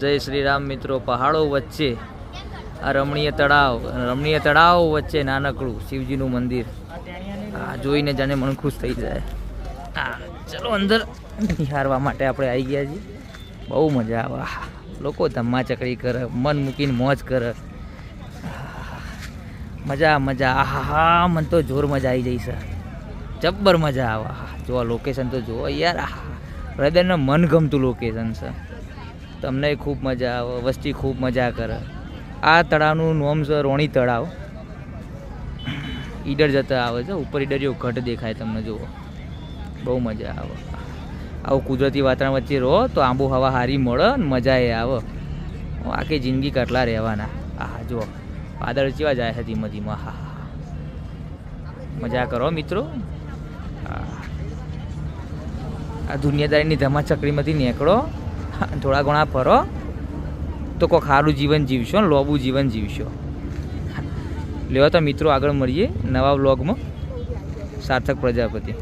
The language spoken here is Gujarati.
જય શ્રી રામ મિત્રો. પહાડો વચ્ચે આ રમણીય તળાવ વચ્ચે નાનકડું શિવજીનું મંદિર. આ જોઈને જાણે મન ખુશ થઈ જાય. ચલો અંદર નિહાળવા માટે આપણે આવી ગયા છીએ. બહુ મજા આવે. લોકો ધમ્મા ચકડી કરે, મન મૂકીને મોજ કરે. મજા. આહા, મને તો જોર મજા આવી જઈ છે. જબ્બર મજા આવે. જો લોકેશન તો જુઓ યાર. હૃદયને મન ગમતું લોકેશન છે. તમને ખૂબ મજા આવે, વસ્તી ખૂબ મજા કરે. આ તળાવનું નામ છે રોણી તળાવ. ઈડર જતા આવે છે. ઉપર ઈડરીઓ ઘટ દેખાય તમને. જુઓ, બહુ મજા આવે. આવું કુદરતી વાતાવરણ વચ્ચે રહો તો આબોહવા સારી મળે ને મજા એ આવે. આખી જિંદગી કેટલા રહેવાના. હા જુઓ, વાદળ કેવા જાય છે ધીમે ધીમે. હા, મજા કરો મિત્રો. આ દુનિયાદારીની ધમા ચકડીમાંથી નીકળો, થોડા ઘણા ફરો તો કોઈ સારું જીવન જીવશો ને લોબું જીવન જીવશો. લેવા તો મિત્રો આગળ મળીએ નવા વ્લોગમાં. સાર્થક પ્રજાપતિ.